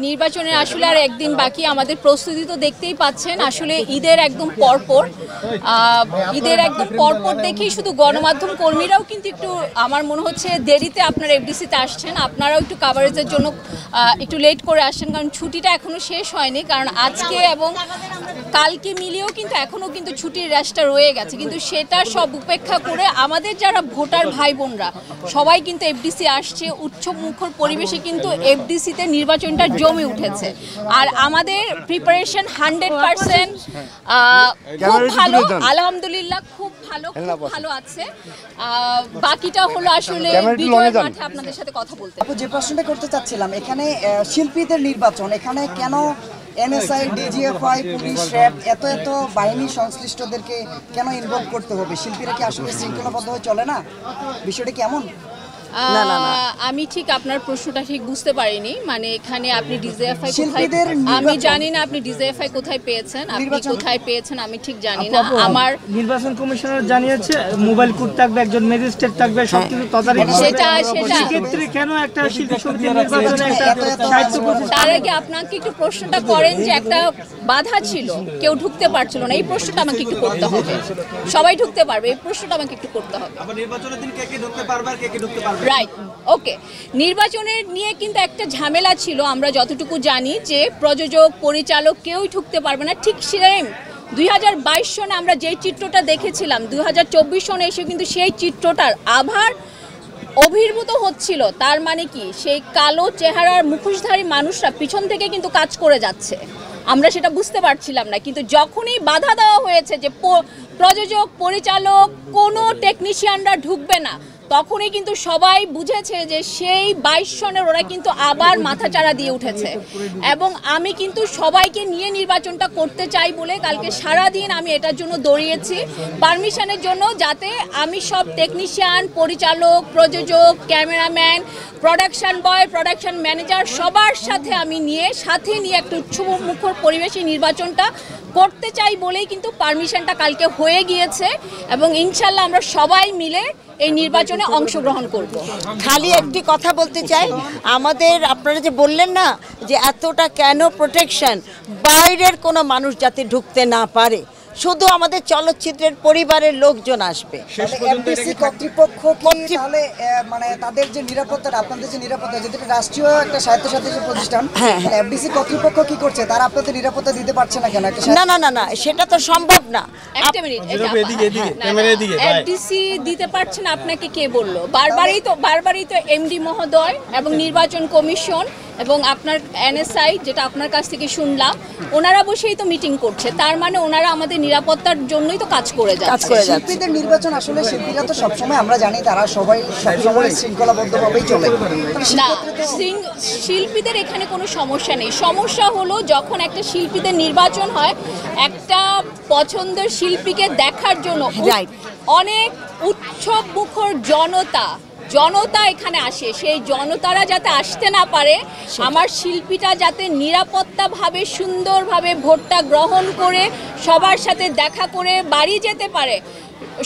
নির্বাচনের আসলে আর একদিন বাকি, আমাদের প্রস্তুতি তো দেখতেই পাচ্ছেন। আসলে ঈদের একদম পরপর দেখেই শুধু গণমাধ্যম কর্মীরাও কিন্তু একটু আমার মনে হচ্ছে দেরিতে আপনারা এফডিসিতে আসছেন, আপনারাও একটু কাভারেজের জন্য একটু লেট করে আসছেন, কারণ ছুটিটা এখনো শেষ হয়নি। কারণ আজকে এবং কালকে মিলিয়েও কিন্তু এখনও কিন্তু ছুটির রেশটা রয়ে গেছে, কিন্তু সেটা সব উপেক্ষা করে আমাদের যারা ভোটার ভাই বোনরা সবাই কিন্তু এফডিসি আসছে। উৎসব মুখর পরিবেশে কিন্তু এফডিসিতে নির্বাচনটা জমে উঠেছে। আর আমাদের প্রিপারেশন 100% খুব ভালো, আলহামদুলিল্লাহ খুব ভালো আছে। বাকিটা হলো আসলে বিজয়ের মাঠে আপনাদের সাথে কথা বলতে। যে প্রশ্নটা করতে চাচ্ছিলাম, এখানে শিল্পীদের নির্বাচন, এখানে কেন এনএসআই, ডিজিএফআই, পুলিশ, র্যাব এত বাহিনী সংশ্লিষ্টদেরকে কেন ইনভলভ করতে হবে? শিল্পীরা কি আসলে শৃঙ্খলাবদ্ধ হয়ে চলে না? বিষয়টা কেমন? আমি ঠিক আপনার প্রশ্নটা ঠিক বুঝতে পারিনি। মানে এখানে আপনি ডিজিএফআই কোথায়, আমি জানি না আপনি ডিজিএফআই কোথায় পেয়েছেন, আপনি কোথায় পেয়েছেন আমি ঠিক জানি না। আমার নির্বাচন কমিশনার জানিয়েছে মোবাইল কোর্ট থাকবে, একজন ম্যাজিস্ট্রেট থাকবে, সবকিছু তদারকি সেটা ক্ষেত্রে কেন একটা শিল্পী সমিতির নির্বাচনে একটা সাহিত্য প্রতিষ্ঠান? তার আগে আপনাকে একটু প্রশ্নটা করেন যে একটা বাধা ছিল, কেউ ঢুকতে পারছিল না, এই প্রশ্নটা আমাকে একটু করতে হবে। সবাই ঢুকতে পারবে, এই প্রশ্নটা আমাকে একটু করতে হবে। আবার নির্বাচনের দিন কে কে ঢুকতে পারবে আর কে কে ঢুকতে পারবে? রাইট, ওকে। নির্বাচনের নিয়ে কিন্তু একটা ঝামেলা ছিল, আমরা যতটুকু জানি যে প্রযোজক পরিচালক কেউই ঢুকতে পারবে না। ঠিক সেম 2022 সনে আমরা যেই চিত্রটা দেখেছিলাম, 2024 সনে এসে কিন্তু সেই চিত্রটার আভার অভিভূত হচ্ছিল। তার মানে কি, সেই কালো চেহারার মুখোশধারী মানুষরা পিছন থেকে কিন্তু কাজ করে যাচ্ছে, আমরা সেটা বুঝতে পারছিলাম না। কিন্তু যখনই বাধা দেওয়া হয়েছে যে প্রযোজক পরিচালক কোনো টেকনিশিয়ানরা ঢুকবে না, তখনই কিন্তু সবাই বুঝেছে যে সেই 22 সনের ওরা কিন্তু আবার মাথাচাড়া দিয়ে উঠেছে। এবং আমি কিন্তু সবাইকে নিয়ে নির্বাচনটা করতে চাই বলে কালকে সারাদিন আমি এটার জন্য দৌড়িয়েছি, পারমিশনের জন্য, যাতে আমি সব টেকনিশিয়ান, পরিচালক, প্রযোজক, ক্যামেরাম্যান, প্রোডাকশন বয়, প্রোডাকশন ম্যানেজার সবার সাথে আমি সাথে নিয়ে একটা উৎসবমুখর পরিবেশে নির্বাচনটা করতে চাই বলেই কিন্তু পারমিশনটা কালকে হয়ে গিয়েছে। এবং ইনশাল্লাহ আমরা সবাই মিলে এই নির্বাচনে অংশগ্রহণ করব। খালি একটি কথা বলতে চাই, আমাদের আপনারা যে বললেন না যে এতটা কেন প্রোটেকশন, বাইরের কোনো মানুষ যাতে ঢুকতে না পারে, শুধু আমাদের চলচ্চিত্রের পরিবারের লোকজন আসবে। এফডিসি কর্তৃপক্ষ তাহলে মানে তাদের যে নিরাপত্তা, আপনাদের যে নিরাপত্তা, যেটা রাষ্ট্রীয় একটা স্বায়ত্তশাসিত প্রতিষ্ঠান, এফডিসি কর্তৃপক্ষ কি করছে? তারা আপনাদের নিরাপত্তা দিতে পারছে না কেন? না, সেটা তো সম্ভব না। একটা মিনিট, এফডিসি দিতে পারছে না আপনাকে কে বললো? বারবারই তো এমডি মহোদয় এবং নির্বাচন কমিশন এবং আপনার এনএসআই, যেটা আপনার কাছ থেকে শুনলাম, ওনারা বসেই তো মিটিং করছে। তার মানে ওনারা আমাদের নিরাপত্তার জন্যই তো কাজ করে যাচ্ছে। শিল্পীদের নির্বাচন, আসলে শিল্পীরা তো সবসময় আমরা জানি তারা সবাই সবসময় শৃঙ্খলাবদ্ধভাবেই চলে না, শিল্পীদের এখানে কোনো সমস্যা নেই। সমস্যা হলো যখন একটা শিল্পীদের নির্বাচন হয়, একটা পছন্দের শিল্পীকে দেখার জন্য অনেক উৎসব মুখর জনতা এখানে আসে, সেই জনতারা যাতে আসতে না পারে, আমার শিল্পীটা যাতে নিরাপত্তাভাবে সুন্দরভাবে ভোটটা গ্রহণ করে সবার সাথে দেখা করে বাড়ি যেতে পারে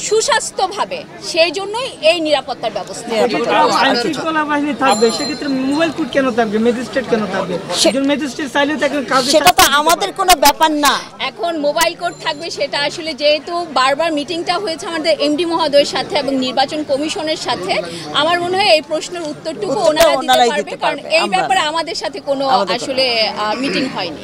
সুস্বাস্থ্যভাবে, সেই জন্যই এই নিরাপত্তার ব্যবস্থা। সেক্ষেত্রে মোবাইল কোর্ট কেন থাকবে, ম্যাজিস্ট্রেট কেন থাকবে? সেটা তো আমাদের কোনো ব্যাপার না। এখন মোবাইল কোর্ট থাকবে সেটা আসলে, যেহেতু বারবার মিটিংটা হয়েছে আমাদের এমডি মহোদয়ের সাথে এবং নির্বাচন কমিশনের সাথে, আমার মনে হয় এই প্রশ্নের উত্তরটুকু ওনারা দিতে পারবে, কারণ এই ব্যাপারে আমাদের সাথে কোনো আসলে মিটিং হয়নি।